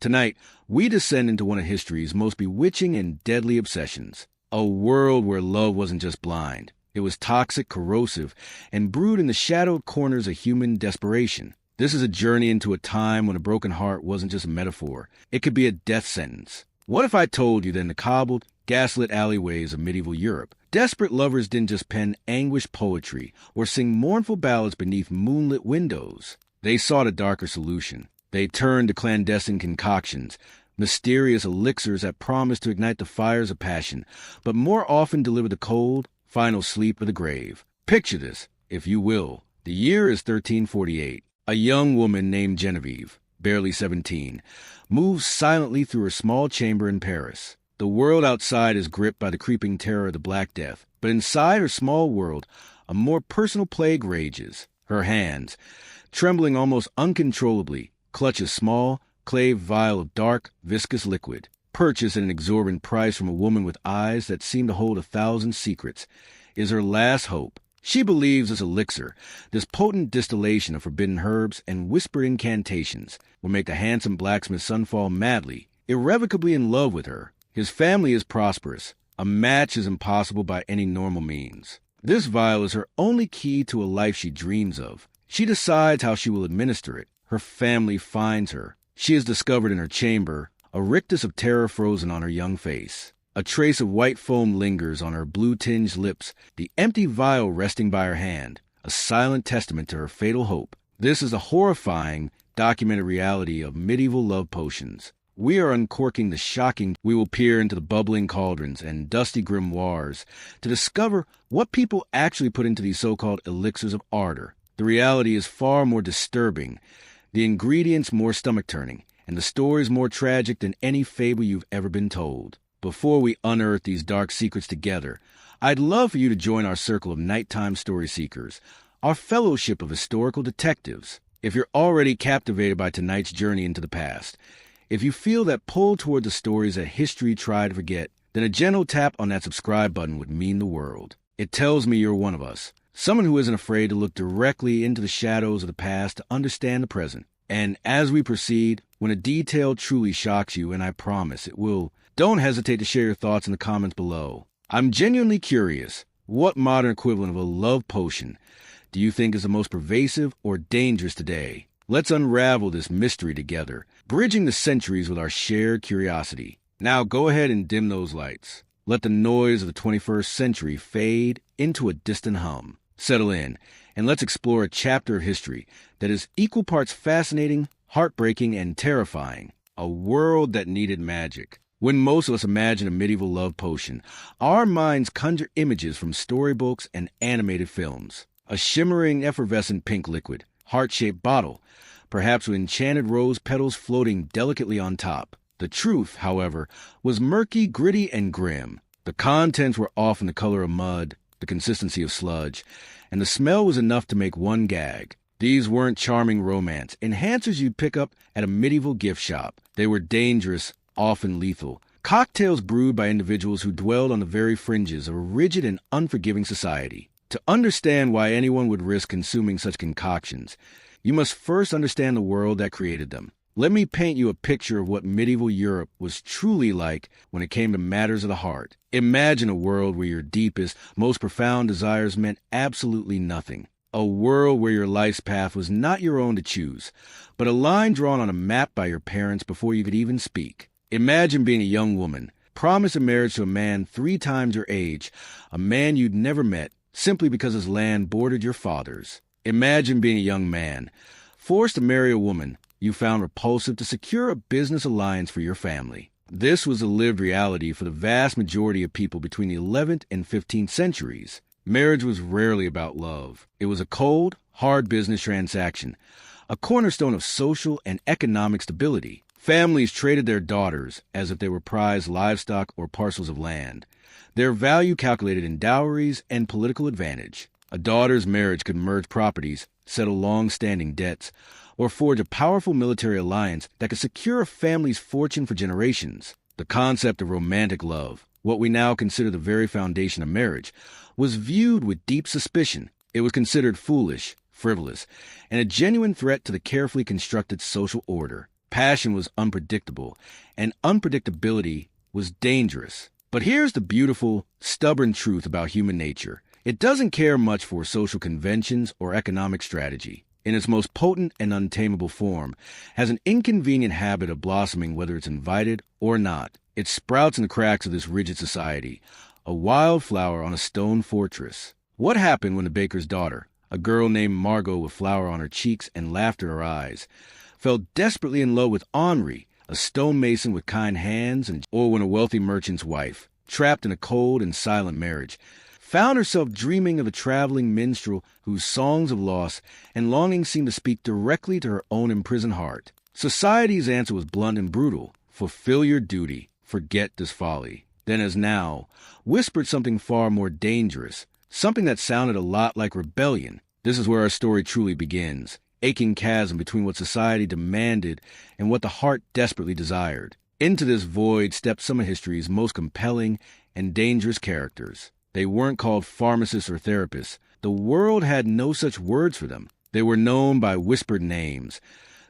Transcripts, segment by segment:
Tonight, we descend into one of history's most bewitching and deadly obsessions. A world where love wasn't just blind. It was toxic, corrosive, and brewed in the shadowed corners of human desperation. This is a journey into a time when a broken heart wasn't just a metaphor. It could be a death sentence. What if I told you that in the cobbled, gaslit alleyways of medieval Europe, desperate lovers didn't just pen anguished poetry or sing mournful ballads beneath moonlit windows? They sought a darker solution. They turned to clandestine concoctions, mysterious elixirs that promised to ignite the fires of passion, but more often deliver the cold, final sleep of the grave. Picture this, if you will. The year is 1348. A young woman named Genevieve, barely 17, moves silently through her small chamber in Paris. The world outside is gripped by the creeping terror of the Black Death, but inside her small world, a more personal plague rages. Her hands, trembling almost uncontrollably, clutch a small, clave vial of dark, viscous liquid, purchased at an exorbitant price from a woman with eyes that seem to hold 1,000 secrets, is her last hope. She believes this elixir, this potent distillation of forbidden herbs and whispered incantations, will make the handsome blacksmith's son fall madly, irrevocably in love with her. His family is prosperous. A match is impossible by any normal means. This vial is her only key to a life she dreams of. She decides how she will administer it. Her family finds her. She is discovered in her chamber, a rictus of terror frozen on her young face. A trace of white foam lingers on her blue-tinged lips, the empty vial resting by her hand, a silent testament to her fatal hope. This is a horrifying, documented reality of medieval love potions. We are uncorking the shocking. We will peer into the bubbling cauldrons and dusty grimoires to discover what people actually put into these so-called elixirs of ardor. The reality is far more disturbing, the ingredients more stomach-turning, and the stories more tragic than any fable you've ever been told. Before we unearth these dark secrets together, I'd love for you to join our circle of nighttime story seekers, our fellowship of historical detectives. If you're already captivated by tonight's journey into the past, if you feel that pull toward the stories that history tried to forget, then a gentle tap on that subscribe button would mean the world. It tells me you're one of us. Someone who isn't afraid to look directly into the shadows of the past to understand the present. And as we proceed, when a detail truly shocks you, and I promise it will, don't hesitate to share your thoughts in the comments below. I'm genuinely curious, what modern equivalent of a love potion do you think is the most pervasive or dangerous today? Let's unravel this mystery together, bridging the centuries with our shared curiosity. Now go ahead and dim those lights. Let the noise of the 21st century fade into a distant hum. Settle in, and let's explore a chapter of history that is equal parts fascinating, heartbreaking, and terrifying. A world that needed magic. When most of us imagine a medieval love potion, our minds conjure images from storybooks and animated films. A shimmering, effervescent pink liquid, heart-shaped bottle, perhaps with enchanted rose petals floating delicately on top. The truth, however, was murky, gritty, and grim. The contents were often the color of mud, the consistency of sludge, and the smell was enough to make one gag. These weren't charming romance enhancers you'd pick up at a medieval gift shop. They were dangerous, often lethal. Cocktails brewed by individuals who dwelled on the very fringes of a rigid and unforgiving society. To understand why anyone would risk consuming such concoctions, you must first understand the world that created them. Let me paint you a picture of what medieval Europe was truly like when it came to matters of the heart. Imagine a world where your deepest, most profound desires meant absolutely nothing. A world where your life's path was not your own to choose, but a line drawn on a map by your parents before you could even speak. Imagine being a young woman, promised a marriage to a man 3 times your age, a man you'd never met, simply because his land bordered your father's. Imagine being a young man, forced to marry a woman you found repulsive to secure a business alliance for your family. This was a lived reality for the vast majority of people between the 11th and 15th centuries. Marriage was rarely about love. It was a cold, hard business transaction, a cornerstone of social and economic stability. Families traded their daughters as if they were prized livestock or parcels of land, their value calculated in dowries and political advantage. A daughter's marriage could merge properties, settle long-standing debts, or forge a powerful military alliance that could secure a family's fortune for generations. The concept of romantic love, what we now consider the very foundation of marriage, was viewed with deep suspicion. It was considered foolish, frivolous, and a genuine threat to the carefully constructed social order. Passion was unpredictable, and unpredictability was dangerous. But here's the beautiful, stubborn truth about human nature. It doesn't care much for social conventions or economic strategy. In its most potent and untamable form, has an inconvenient habit of blossoming whether it's invited or not. It sprouts in the cracks of this rigid society, a wildflower on a stone fortress. What happened when the baker's daughter, a girl named Margot with flour on her cheeks and laughter in her eyes, fell desperately in love with Henri, a stonemason with kind hands, or when a wealthy merchant's wife, trapped in a cold and silent marriage, found herself dreaming of a traveling minstrel whose songs of loss and longing seemed to speak directly to her own imprisoned heart. Society's answer was blunt and brutal. Fulfill your duty, forget this folly. Then as now, whispered something far more dangerous, something that sounded a lot like rebellion. This is where our story truly begins. Aching chasm between what society demanded and what the heart desperately desired. Into this void stepped some of history's most compelling and dangerous characters. They weren't called pharmacists or therapists. The world had no such words for them. They were known by whispered names,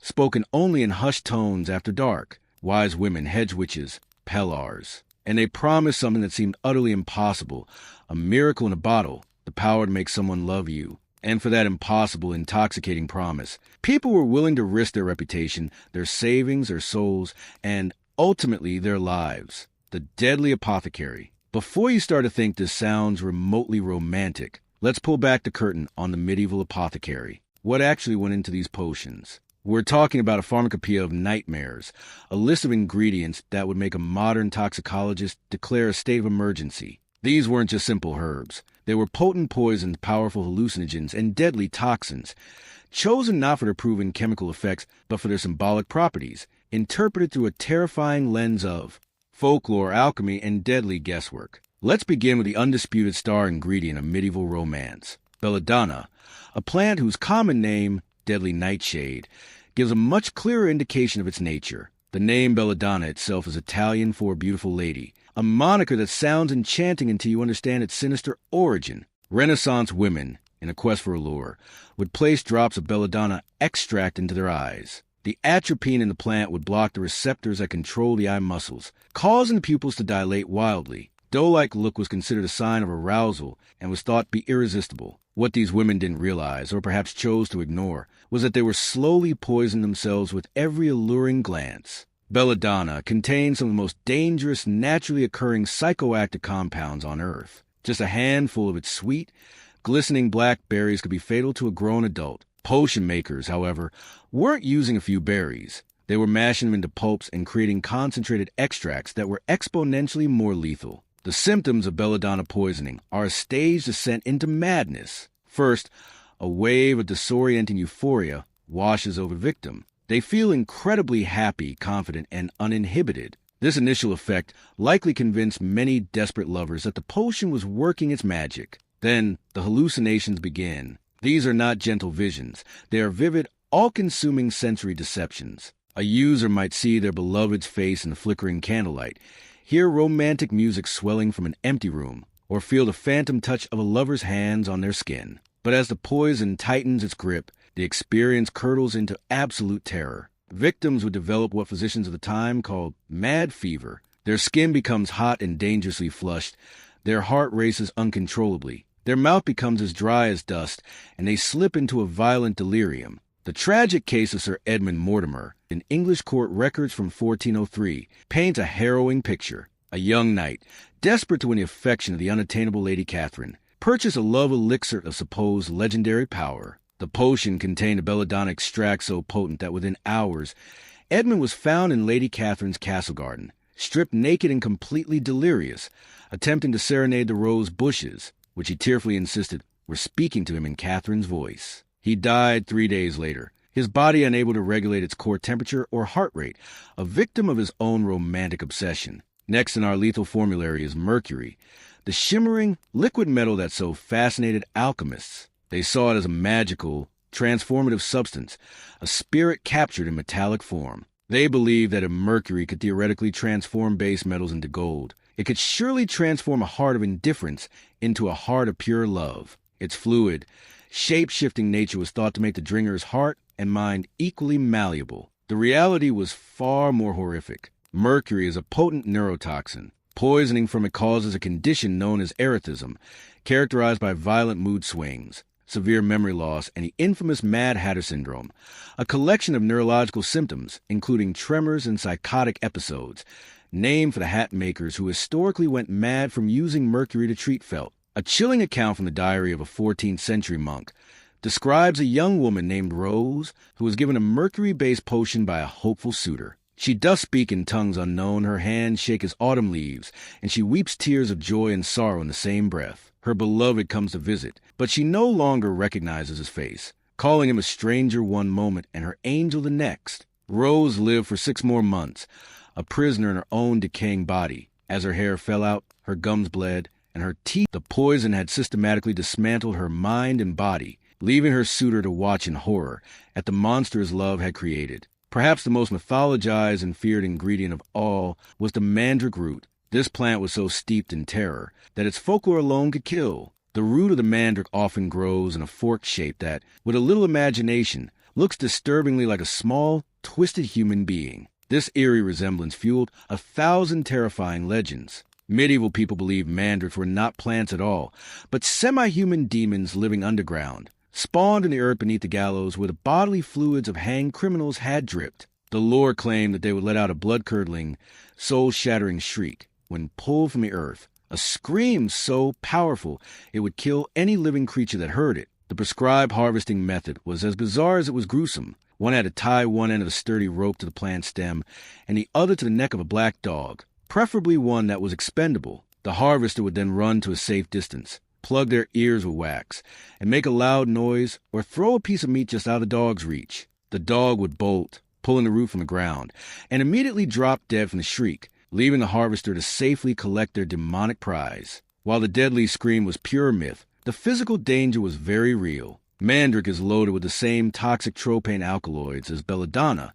spoken only in hushed tones after dark. Wise women, hedge witches, pellars. And they promised something that seemed utterly impossible, a miracle in a bottle, the power to make someone love you. And for that impossible, intoxicating promise, people were willing to risk their reputation, their savings, their souls, and ultimately their lives. The deadly apothecary. Before you start to think this sounds remotely romantic, let's pull back the curtain on the medieval apothecary. What actually went into these potions? We're talking about a pharmacopoeia of nightmares, a list of ingredients that would make a modern toxicologist declare a state of emergency. These weren't just simple herbs. They were potent poisons, powerful hallucinogens, and deadly toxins, chosen not for their proven chemical effects, but for their symbolic properties, interpreted through a terrifying lens of folklore, alchemy, and deadly guesswork. Let's begin with the undisputed star ingredient of medieval romance, belladonna, a plant whose common name, deadly nightshade, gives a much clearer indication of its nature. The name belladonna itself is Italian for beautiful lady, a moniker that sounds enchanting until you understand its sinister origin. Renaissance women, in a quest for allure, would place drops of belladonna extract into their eyes. The atropine in the plant would block the receptors that control the eye muscles, causing the pupils to dilate wildly. Doe-like look was considered a sign of arousal and was thought to be irresistible. What these women didn't realize, or perhaps chose to ignore, was that they were slowly poisoning themselves with every alluring glance. Belladonna contains some of the most dangerous, naturally occurring psychoactive compounds on Earth. Just a handful of its sweet, glistening black berries could be fatal to a grown adult. Potion makers, however, weren't using a few berries. They were mashing them into pulps and creating concentrated extracts that were exponentially more lethal. The symptoms of belladonna poisoning are a staged descent into madness. First, a wave of disorienting euphoria washes over the victim. They feel incredibly happy, confident, and uninhibited. This initial effect likely convinced many desperate lovers that the potion was working its magic. Then the hallucinations begin. These are not gentle visions. They are vivid, all-consuming sensory deceptions. A user might see their beloved's face in the flickering candlelight, hear romantic music swelling from an empty room, or feel the phantom touch of a lover's hands on their skin. But as the poison tightens its grip, the experience curdles into absolute terror. Victims would develop what physicians of the time called mad fever. Their skin becomes hot and dangerously flushed. Their heart races uncontrollably. Their mouth becomes as dry as dust, and they slip into a violent delirium. The tragic case of Sir Edmund Mortimer, in English court records from 1403, paints a harrowing picture. A young knight, desperate to win the affection of the unattainable Lady Catherine, purchased a love elixir of supposed legendary power. The potion contained a belladonna extract so potent that within hours, Edmund was found in Lady Catherine's castle garden, stripped naked and completely delirious, attempting to serenade the rose bushes, which he tearfully insisted were speaking to him in Catherine's voice. He died 3 days later, his body unable to regulate its core temperature or heart rate, a victim of his own romantic obsession. Next in our lethal formulary is mercury, the shimmering liquid metal that so fascinated alchemists. They saw it as a magical, transformative substance, a spirit captured in metallic form. They believed that if mercury could theoretically transform base metals into gold, it could surely transform a heart of indifference into a heart of pure love. Its fluid, shape-shifting nature was thought to make the drinker's heart and mind equally malleable. The reality was far more horrific. Mercury is a potent neurotoxin. Poisoning from it causes a condition known as erethism, characterized by violent mood swings, severe memory loss, and the infamous Mad Hatter syndrome, a collection of neurological symptoms, including tremors and psychotic episodes, named for the hat makers who historically went mad from using mercury to treat felt. A chilling account from the diary of a 14th century monk describes a young woman named Rose who was given a mercury-based potion by a hopeful suitor. She does speak in tongues unknown, her hands shake as autumn leaves, and she weeps tears of joy and sorrow in the same breath. Her beloved comes to visit, but she no longer recognizes his face, calling him a stranger one moment and her angel the next. Rose lived for 6 more months, a prisoner in her own decaying body. As her hair fell out, her gums bled, and her teeth, the poison had systematically dismantled her mind and body, leaving her suitor to watch in horror at the monster his love had created. Perhaps the most mythologized and feared ingredient of all was the mandrake root. This plant was so steeped in terror that its folklore alone could kill. The root of the mandrake often grows in a forked shape that, with a little imagination, looks disturbingly like a small, twisted human being. This eerie resemblance fueled 1,000 terrifying legends. Medieval people believed mandrakes were not plants at all, but semi-human demons living underground, spawned in the earth beneath the gallows where the bodily fluids of hanged criminals had dripped. The lore claimed that they would let out a blood-curdling, soul-shattering shriek when pulled from the earth, a scream so powerful it would kill any living creature that heard it. The prescribed harvesting method was as bizarre as it was gruesome. One had to tie one end of a sturdy rope to the plant stem and the other to the neck of a black dog, preferably one that was expendable. The harvester would then run to a safe distance, plug their ears with wax, and make a loud noise or throw a piece of meat just out of the dog's reach. The dog would bolt, pulling the root from the ground, and immediately drop dead from the shriek, leaving the harvester to safely collect their demonic prize. While the deadly scream was pure myth, the physical danger was very real. Mandrake is loaded with the same toxic tropane alkaloids as belladonna,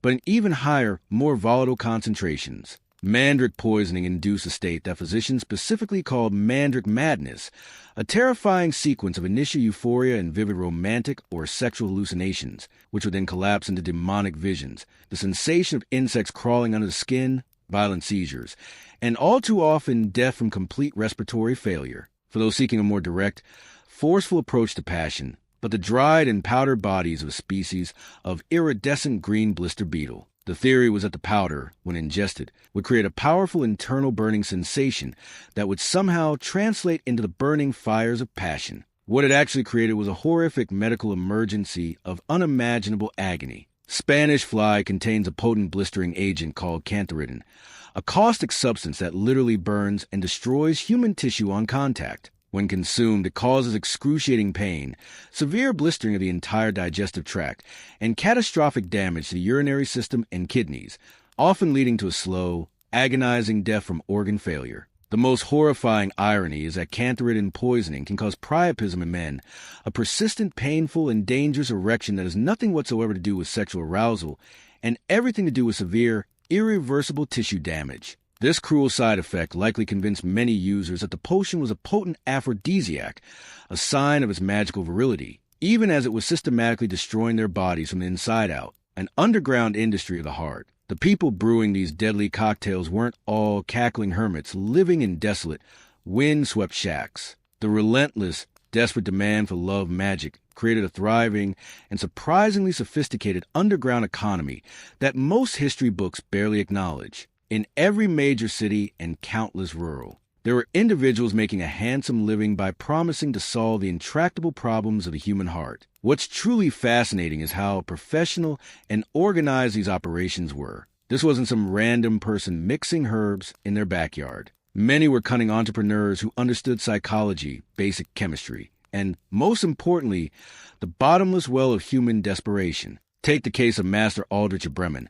but in even higher, more volatile concentrations. Mandrake poisoning induced a state that physicians specifically called mandrake madness, a terrifying sequence of initial euphoria and vivid romantic or sexual hallucinations, which would then collapse into demonic visions, the sensation of insects crawling under the skin, violent seizures, and all too often death from complete respiratory failure. For those seeking a more direct, forceful approach to passion, but the dried and powdered bodies of a species of iridescent green blister beetle. The theory was that the powder, when ingested, would create a powerful internal burning sensation that would somehow translate into the burning fires of passion. What it actually created was a horrific medical emergency of unimaginable agony. Spanish fly contains a potent blistering agent called cantharidin, a caustic substance that literally burns and destroys human tissue on contact. When consumed, it causes excruciating pain, severe blistering of the entire digestive tract, and catastrophic damage to the urinary system and kidneys, often leading to a slow, agonizing death from organ failure. The most horrifying irony is that cantharidin poisoning can cause priapism in men, a persistent, painful, and dangerous erection that has nothing whatsoever to do with sexual arousal and everything to do with severe, irreversible tissue damage. This cruel side effect likely convinced many users that the potion was a potent aphrodisiac, a sign of its magical virility, even as it was systematically destroying their bodies from the inside out, an underground industry of the heart. The people brewing these deadly cocktails weren't all cackling hermits living in desolate, wind-swept shacks. The relentless, desperate demand for love magic created a thriving and surprisingly sophisticated underground economy that most history books barely acknowledge. In every major city and countless rural, there were individuals making a handsome living by promising to solve the intractable problems of the human heart. What's truly fascinating is how professional and organized these operations were. This wasn't some random person mixing herbs in their backyard. Many were cunning entrepreneurs who understood psychology, basic chemistry, and, most importantly, the bottomless well of human desperation. Take the case of Master Aldrich of Bremen,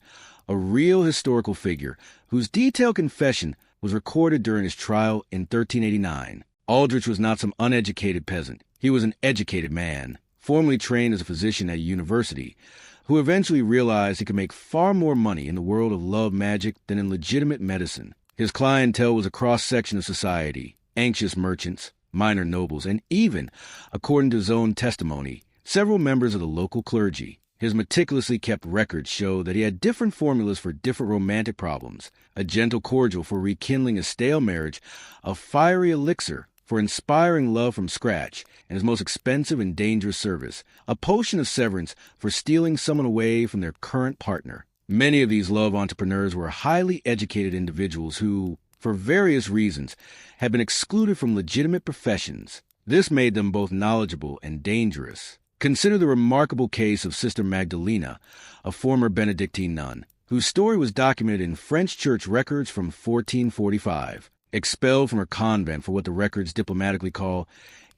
a real historical figure whose detailed confession was recorded during his trial in 1389. Aldrich was not some uneducated peasant. He was an educated man, formerly trained as a physician at a university, who eventually realized he could make far more money in the world of love magic than in legitimate medicine. His clientele was a cross-section of society, anxious merchants, minor nobles, and even, according to his own testimony, several members of the local clergy. His meticulously kept records show that he had different formulas for different romantic problems: a gentle cordial for rekindling a stale marriage, a fiery elixir for inspiring love from scratch, and his most expensive and dangerous service, a potion of severance for stealing someone away from their current partner. Many of these love entrepreneurs were highly educated individuals who, for various reasons, had been excluded from legitimate professions. This made them both knowledgeable and dangerous. Consider the remarkable case of Sister Magdalena, a former Benedictine nun, whose story was documented in French church records from 1445. Expelled from her convent for what the records diplomatically call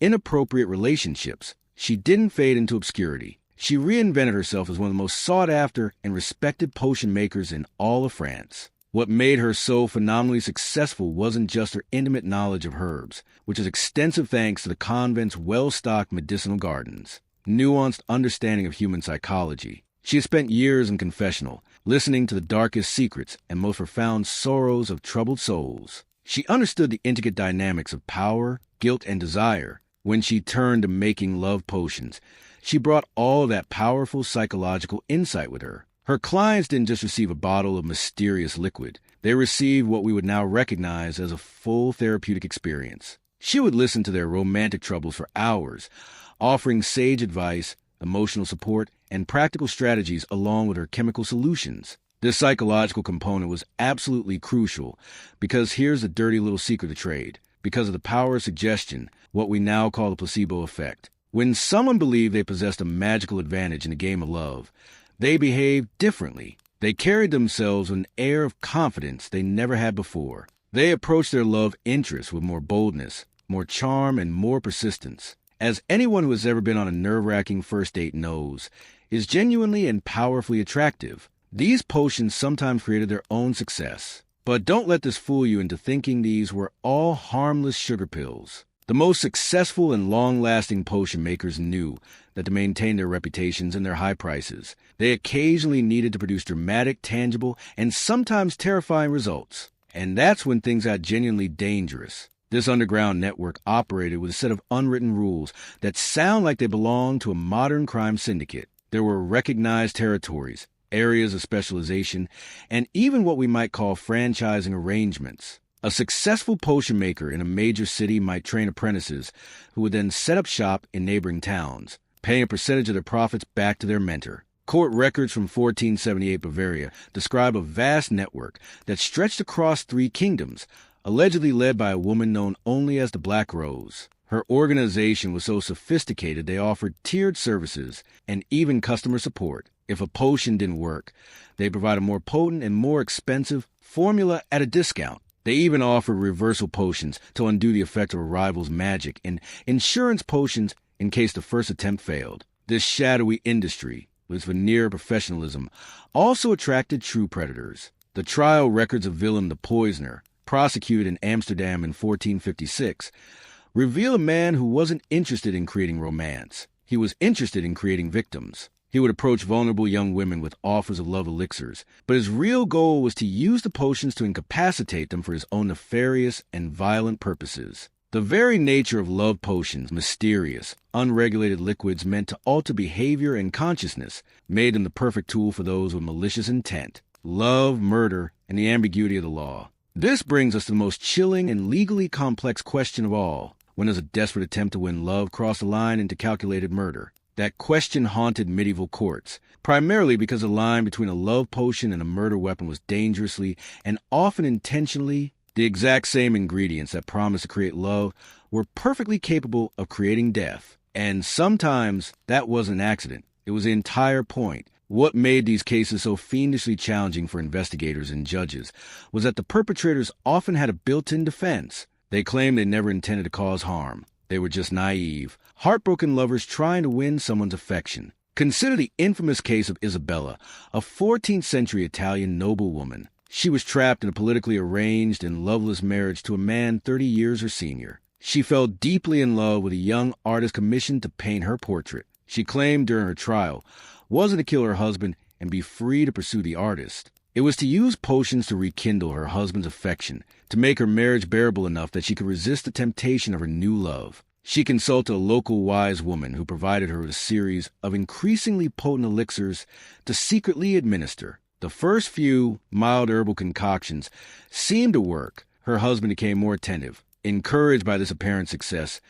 inappropriate relationships, she didn't fade into obscurity. She reinvented herself as one of the most sought-after and respected potion makers in all of France. What made her so phenomenally successful wasn't just her intimate knowledge of herbs, which is extensive thanks to the convent's well-stocked medicinal gardens. Nuanced understanding of human psychology. She had spent years in confessional, listening to the darkest secrets and most profound sorrows of troubled souls. She understood the intricate dynamics of power, guilt, and desire. When she turned to making love potions, she brought all of that powerful psychological insight with her. Her clients didn't just receive a bottle of mysterious liquid. They received what we would now recognize as a full therapeutic experience. She would listen to their romantic troubles for hours, offering sage advice, emotional support, and practical strategies along with her chemical solutions. This psychological component was absolutely crucial because here's the dirty little secret of trade. Because of the power of suggestion, what we now call the placebo effect. When someone believed they possessed a magical advantage in the game of love, they behaved differently. They carried themselves with an air of confidence they never had before. They approached their love interest with more boldness, more charm, and more persistence. As anyone who has ever been on a nerve-wracking first date knows, is genuinely and powerfully attractive. These potions sometimes created their own success. But don't let this fool you into thinking these were all harmless sugar pills. The most successful and long-lasting potion makers knew that to maintain their reputations and their high prices, they occasionally needed to produce dramatic, tangible, and sometimes terrifying results. And that's when things got genuinely dangerous. This underground network operated with a set of unwritten rules that sound like they belonged to a modern crime syndicate. There were recognized territories, areas of specialization, and even what we might call franchising arrangements. A successful potion maker in a major city might train apprentices who would then set up shop in neighboring towns, paying a percentage of their profits back to their mentor. Court records from 1478 Bavaria describe a vast network that stretched across 3 kingdoms, allegedly led by a woman known only as the Black Rose. Her organization was so sophisticated they offered tiered services and even customer support. If a potion didn't work, they provided a more potent and more expensive formula at a discount. They even offered reversal potions to undo the effect of a rival's magic and insurance potions in case the first attempt failed. This shadowy industry, with its veneer of professionalism, also attracted true predators. The trial records of Willem the Poisoner, prosecuted in Amsterdam in 1456, reveal a man who wasn't interested in creating romance. He was interested in creating victims. He would approach vulnerable young women with offers of love elixirs, but his real goal was to use the potions to incapacitate them for his own nefarious and violent purposes. The very nature of love potions, mysterious, unregulated liquids meant to alter behavior and consciousness, made them the perfect tool for those with malicious intent. Love, murder, and the ambiguity of the law. This brings us to the most chilling and legally complex question of all. When does a desperate attempt to win love cross the line into calculated murder? That question haunted medieval courts, primarily because the line between a love potion and a murder weapon was dangerously and often intentionally the exact same ingredients that promised to create love were perfectly capable of creating death. And sometimes that wasn't an accident. It was the entire point. What made these cases so fiendishly challenging for investigators and judges was that the perpetrators often had a built-in defense. They claimed they never intended to cause harm. They were just naive, heartbroken lovers trying to win someone's affection. Consider the infamous case of Isabella, a 14th century Italian noblewoman. She was trapped in a politically arranged and loveless marriage to a man 30 years her senior. She fell deeply in love with a young artist commissioned to paint her portrait. She claimed during her trial wasn't to kill her husband and be free to pursue the artist. It was to use potions to rekindle her husband's affection, to make her marriage bearable enough that she could resist the temptation of her new love. She consulted a local wise woman who provided her with a series of increasingly potent elixirs to secretly administer. The first few mild herbal concoctions seemed to work. Her husband became more attentive. Encouraged by this apparent success,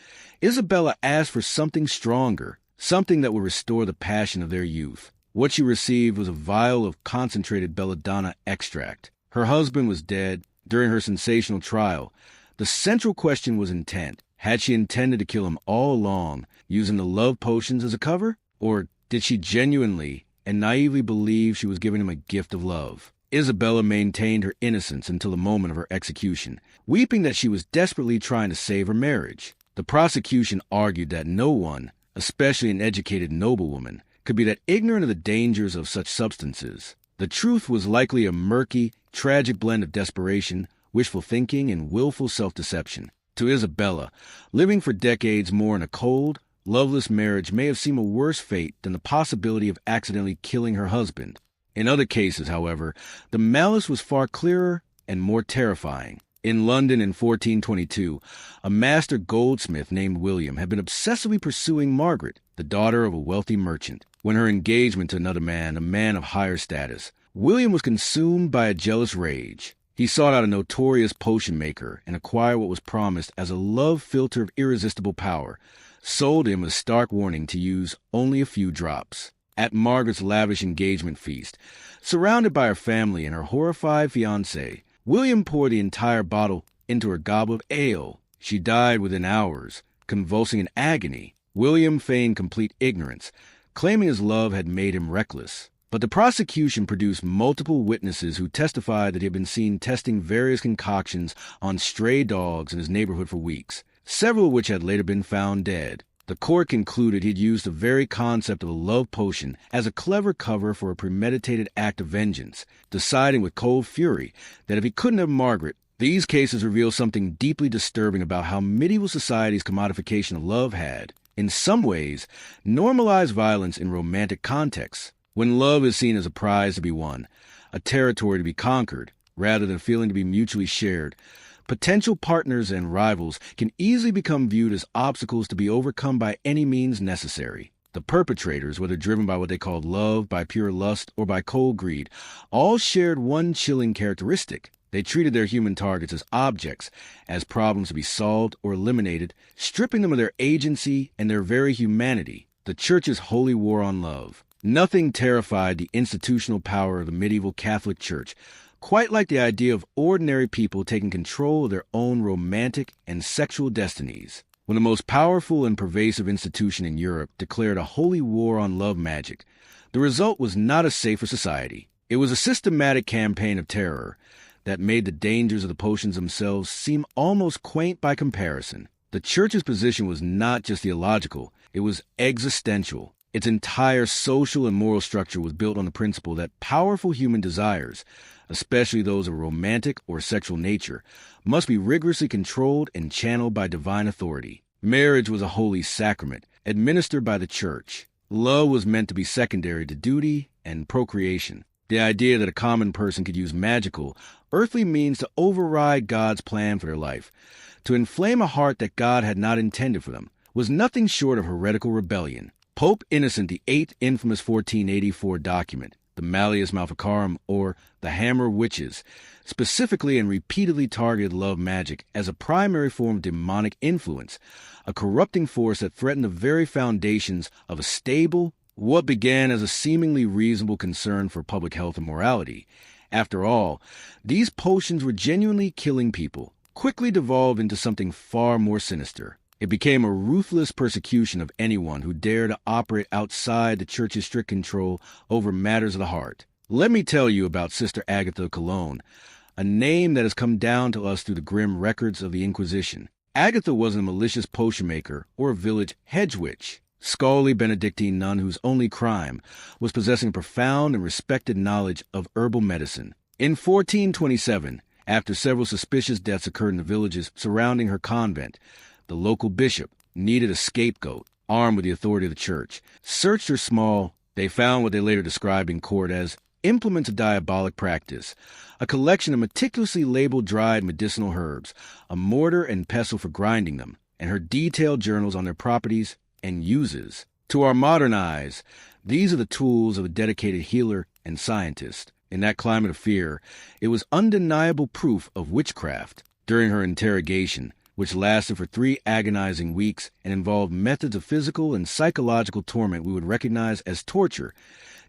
Isabella asked for something stronger, something that would restore the passion of their youth. What she received was a vial of concentrated belladonna extract. Her husband was dead during her sensational trial. The central question was intent. Had she intended to kill him all along, using the love potions as a cover? Or did she genuinely and naively believe she was giving him a gift of love? Isabella maintained her innocence until the moment of her execution, weeping that she was desperately trying to save her marriage. The prosecution argued that no one, especially an educated noblewoman, could be that ignorant of the dangers of such substances. The truth was likely a murky, tragic blend of desperation, wishful thinking, and willful self-deception. To Isabella, living for decades more in a cold, loveless marriage may have seemed a worse fate than the possibility of accidentally killing her husband. In other cases, however, the malice was far clearer and more terrifying. In London in 1422, a master goldsmith named William had been obsessively pursuing Margaret, the daughter of a wealthy merchant. When her engagement to another man, a man of higher status, William was consumed by a jealous rage. He sought out a notorious potion maker and acquired what was promised as a love philter of irresistible power, sold him a stark warning to use only a few drops. At Margaret's lavish engagement feast, surrounded by her family and her horrified fiancé, William poured the entire bottle into her goblet of ale. She died within hours, convulsing in agony. William feigned complete ignorance, claiming his love had made him reckless. But the prosecution produced multiple witnesses who testified that he had been seen testing various concoctions on stray dogs in his neighborhood for weeks, several of which had later been found dead. The court concluded he'd used the very concept of a love potion as a clever cover for a premeditated act of vengeance, deciding with cold fury that if he couldn't have Margaret, these cases reveal something deeply disturbing about how medieval society's commodification of love had, in some ways, normalized violence in romantic contexts. When love is seen as a prize to be won, a territory to be conquered, rather than a feeling to be mutually shared, potential partners and rivals can easily become viewed as obstacles to be overcome by any means necessary. The perpetrators, whether driven by what they called love, by pure lust, or by cold greed, all shared one chilling characteristic. They treated their human targets as objects, as problems to be solved or eliminated, stripping them of their agency and their very humanity. The Church's holy war on love. Nothing terrified the institutional power of the medieval Catholic Church, quite like the idea of ordinary people taking control of their own romantic and sexual destinies. When the most powerful and pervasive institution in Europe declared a holy war on love magic, the result was not a safer society. It was a systematic campaign of terror that made the dangers of the potions themselves seem almost quaint by comparison. The Church's position was not just theological, it was existential. Its entire social and moral structure was built on the principle that powerful human desires, especially those of a romantic or sexual nature, must be rigorously controlled and channeled by divine authority. Marriage was a holy sacrament, administered by the Church. Love was meant to be secondary to duty and procreation. The idea that a common person could use magical, earthly means to override God's plan for their life, to inflame a heart that God had not intended for them, was nothing short of heretical rebellion. Pope Innocent VIII's infamous 1484 document, the Malleus Maleficarum, or the Hammer of Witches, specifically and repeatedly targeted love magic as a primary form of demonic influence, a corrupting force that threatened the very foundations of a stable, what began as a seemingly reasonable concern for public health and morality. After all, these potions were genuinely killing people, quickly devolved into something far more sinister. It became a ruthless persecution of anyone who dared to operate outside the Church's strict control over matters of the heart. Let me tell you about Sister Agatha of Cologne, a name that has come down to us through the grim records of the Inquisition. Agatha wasn't a malicious potion maker or a village hedge witch. Scholarly Benedictine nun whose only crime was possessing profound and respected knowledge of herbal medicine. In 1427, after several suspicious deaths occurred in the villages surrounding her convent, the local bishop needed a scapegoat, armed with the authority of the Church. Searched her small, they found what they later described in court as implements of diabolic practice, a collection of meticulously labeled dried medicinal herbs, a mortar and pestle for grinding them, and her detailed journals on their properties and uses. To our modern eyes, these are the tools of a dedicated healer and scientist. In that climate of fear, it was undeniable proof of witchcraft. During her interrogation, which lasted for 3 agonizing weeks and involved methods of physical and psychological torment we would recognize as torture,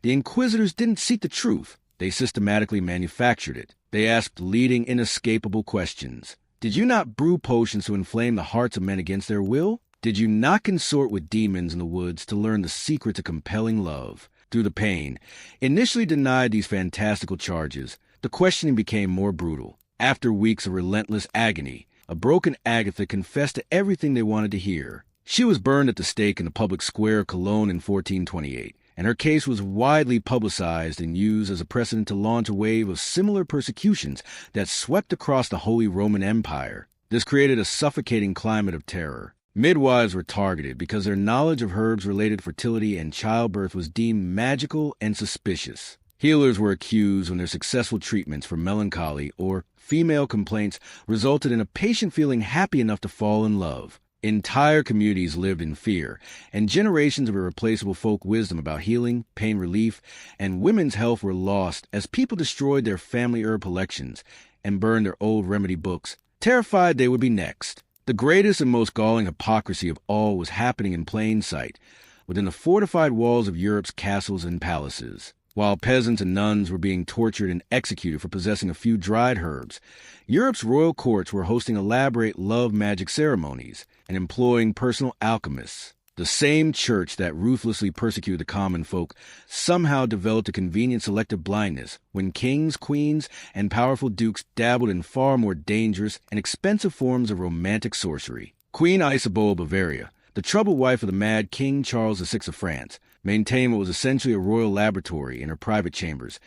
the inquisitors didn't seek the truth. They systematically manufactured it. They asked leading, inescapable questions. Did you not brew potions to inflame the hearts of men against their will? Did you not consort with demons in the woods to learn the secret to compelling love? Through the pain, initially denied these fantastical charges, the questioning became more brutal. After weeks of relentless agony, a broken Agatha confessed to everything they wanted to hear. She was burned at the stake in the public square of Cologne in 1428, and her case was widely publicized and used as a precedent to launch a wave of similar persecutions that swept across the Holy Roman Empire. This created a suffocating climate of terror. Midwives were targeted because their knowledge of herbs-related to fertility and childbirth was deemed magical and suspicious. Healers were accused when their successful treatments for melancholy or female complaints resulted in a patient feeling happy enough to fall in love. Entire communities lived in fear, and generations of irreplaceable folk wisdom about healing, pain relief, and women's health were lost as people destroyed their family herb collections and burned their old remedy books, terrified they would be next. The greatest and most galling hypocrisy of all was happening in plain sight, within the fortified walls of Europe's castles and palaces. While peasants and nuns were being tortured and executed for possessing a few dried herbs, Europe's royal courts were hosting elaborate love magic ceremonies and employing personal alchemists. The same church that ruthlessly persecuted the common folk somehow developed a convenient selective blindness when kings, queens, and powerful dukes dabbled in far more dangerous and expensive forms of romantic sorcery. Queen Isabeau of Bavaria, the troubled wife of the mad King Charles VI of France, maintained what was essentially a royal laboratory in her private chambers,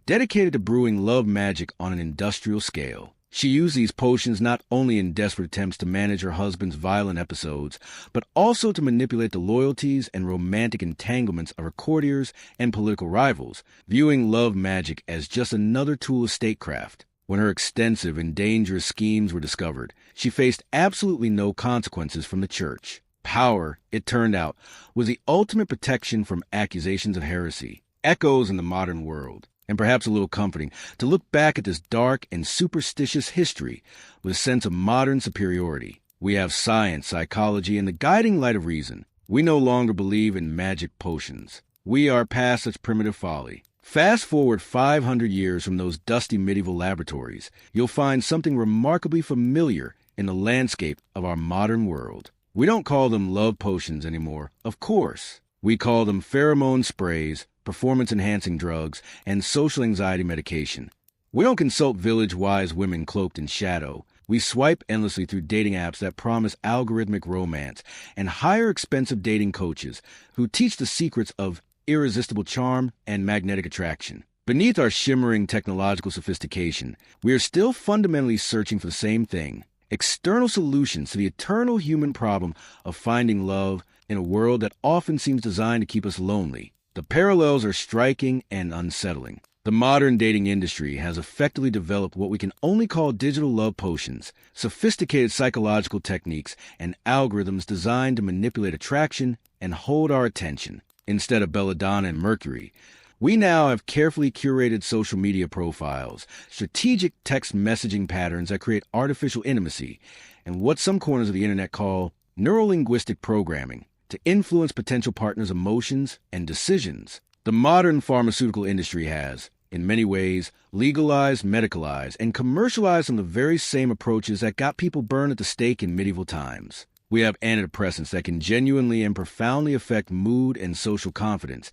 dedicated to brewing love magic on an industrial scale. She used these potions not only in desperate attempts to manage her husband's violent episodes, but also to manipulate the loyalties and romantic entanglements of her courtiers and political rivals, viewing love magic as just another tool of statecraft. When her extensive and dangerous schemes were discovered, she faced absolutely no consequences from the church. Power, it turned out, was the ultimate protection from accusations of heresy. Echoes in the modern world, and perhaps a little comforting, to look back at this dark and superstitious history with a sense of modern superiority. We have science, psychology, and the guiding light of reason. We no longer believe in magic potions. We are past such primitive folly. Fast forward 500 years from those dusty medieval laboratories, you'll find something remarkably familiar in the landscape of our modern world. We don't call them love potions anymore, of course. We call them pheromone sprays, performance-enhancing drugs, and social anxiety medication. We don't consult village-wise women cloaked in shadow. We swipe endlessly through dating apps that promise algorithmic romance and hire expensive dating coaches who teach the secrets of irresistible charm and magnetic attraction. Beneath our shimmering technological sophistication, we are still fundamentally searching for the same thing: external solutions to the eternal human problem of finding love in a world that often seems designed to keep us lonely. The parallels are striking and unsettling. The modern dating industry has effectively developed what we can only call digital love potions, sophisticated psychological techniques, and algorithms designed to manipulate attraction and hold our attention. Instead of belladonna and mercury, we now have carefully curated social media profiles, strategic text messaging patterns that create artificial intimacy, and what some corners of the internet call neurolinguistic programming to influence potential partners' emotions and decisions. The modern pharmaceutical industry has, in many ways, legalized, medicalized, and commercialized some of the very same approaches that got people burned at the stake in medieval times. We have antidepressants that can genuinely and profoundly affect mood and social confidence,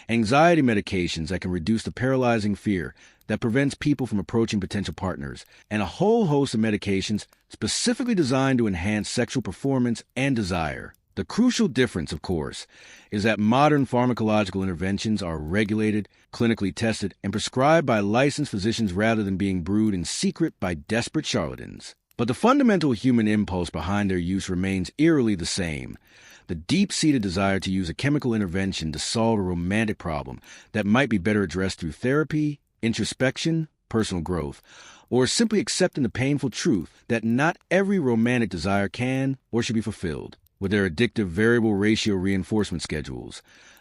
anxiety medications that can reduce the paralyzing fear that prevents people from approaching potential partners, and a whole host of medications specifically designed to enhance sexual performance and desire. The crucial difference, of course, is that modern pharmacological interventions are regulated, clinically tested, and prescribed by licensed physicians rather than being brewed in secret by desperate charlatans. But the fundamental human impulse behind their use remains eerily the same: the deep-seated desire to use a chemical intervention to solve a romantic problem that might be better addressed through therapy, introspection, personal growth, or simply accepting the painful truth that not every romantic desire can or should be fulfilled. With their addictive variable ratio reinforcement schedules,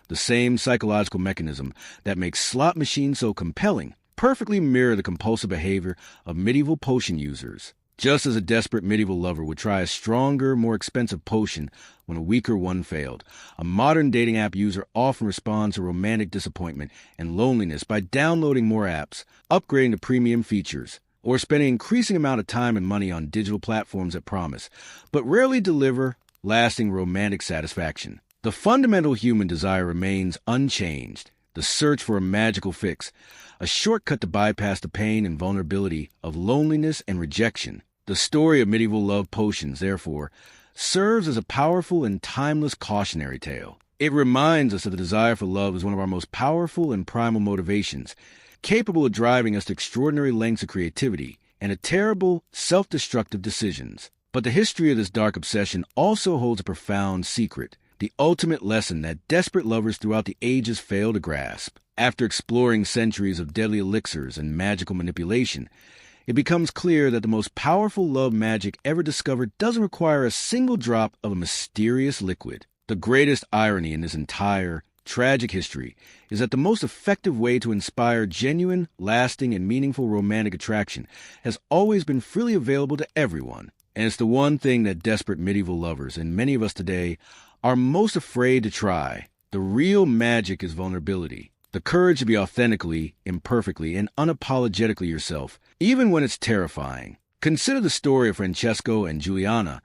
the same psychological mechanism that makes slot machines so compelling perfectly mirror the compulsive behavior of medieval potion users. Just as a desperate medieval lover would try a stronger, more expensive potion when a weaker one failed, a modern dating app user often responds to romantic disappointment and loneliness by downloading more apps, upgrading to premium features, or spending an increasing amount of time and money on digital platforms that promise, but rarely deliver, lasting romantic satisfaction. The fundamental human desire remains unchanged: the search for a magical fix, a shortcut to bypass the pain and vulnerability of loneliness and rejection. The story of medieval love potions, therefore, serves as a powerful and timeless cautionary tale. It reminds us that the desire for love is one of our most powerful and primal motivations, capable of driving us to extraordinary lengths of creativity and a terrible, self-destructive decisions. But the history of this dark obsession also holds a profound secret, the ultimate lesson that desperate lovers throughout the ages fail to grasp. After exploring centuries of deadly elixirs and magical manipulation, it becomes clear that the most powerful love magic ever discovered doesn't require a single drop of a mysterious liquid. The greatest irony in this entire tragic history is that the most effective way to inspire genuine, lasting, and meaningful romantic attraction has always been freely available to everyone. And it's the one thing that desperate medieval lovers, and many of us today, are most afraid to try. The real magic is vulnerability. The courage to be authentically, imperfectly, and unapologetically yourself, even when it's terrifying. Consider the story of Francesco and Giuliana,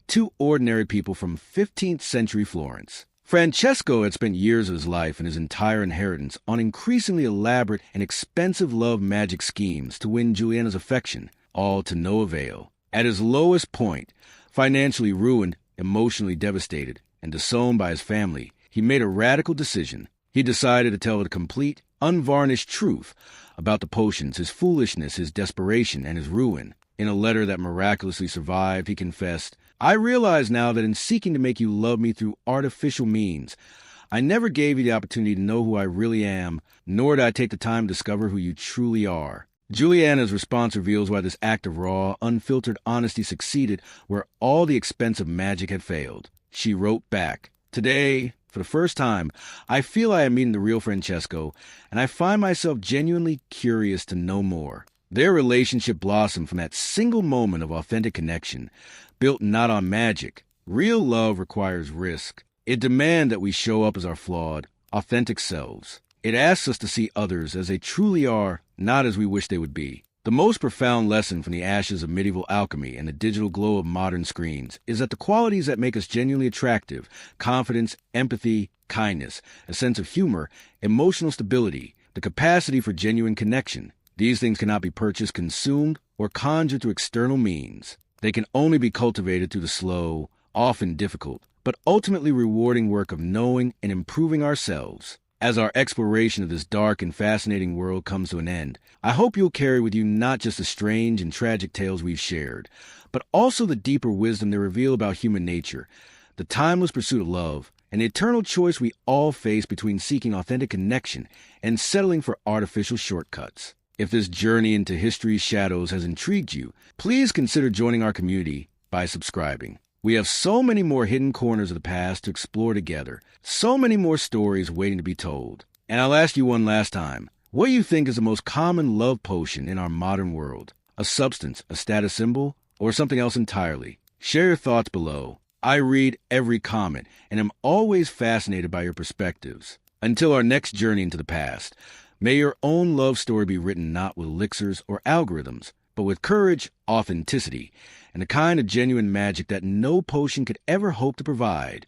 two ordinary people from 15th century Florence. Francesco had spent years of his life and his entire inheritance on increasingly elaborate and expensive love magic schemes to win Giuliana's affection, all to no avail. At his lowest point, financially ruined, emotionally devastated, and disowned by his family, he made a radical decision. He decided to tell the complete, unvarnished truth about the potions, his foolishness, his desperation, and his ruin. In a letter that miraculously survived, he confessed, "I realize now that in seeking to make you love me through artificial means, I never gave you the opportunity to know who I really am, nor did I take the time to discover who you truly are." Giuliana's response reveals why this act of raw, unfiltered honesty succeeded where all the expensive magic had failed. She wrote back, "Today, for the first time, I feel I am meeting the real Francesco, and I find myself genuinely curious to know more." Their relationship blossomed from that single moment of authentic connection, built not on magic. Real love requires risk. It demands that we show up as our flawed, authentic selves. It asks us to see others as they truly are, not as we wish they would be. The most profound lesson from the ashes of medieval alchemy and the digital glow of modern screens is that the qualities that make us genuinely attractive, confidence, empathy, kindness, a sense of humor, emotional stability, the capacity for genuine connection, these things cannot be purchased, consumed, or conjured through external means. They can only be cultivated through the slow, often difficult, but ultimately rewarding work of knowing and improving ourselves. As our exploration of this dark and fascinating world comes to an end, I hope you'll carry with you not just the strange and tragic tales we've shared, but also the deeper wisdom they reveal about human nature, the timeless pursuit of love, and the eternal choice we all face between seeking authentic connection and settling for artificial shortcuts. If this journey into history's shadows has intrigued you, please consider joining our community by subscribing. We have so many more hidden corners of the past to explore together, so many more stories waiting to be told. And I'll ask you one last time, what do you think is the most common love potion in our modern world? A substance, a status symbol, or something else entirely? Share your thoughts below. I read every comment and am always fascinated by your perspectives. Until our next journey into the past, may your own love story be written not with elixirs or algorithms, but with courage, authenticity, and the kind of genuine magic that no potion could ever hope to provide.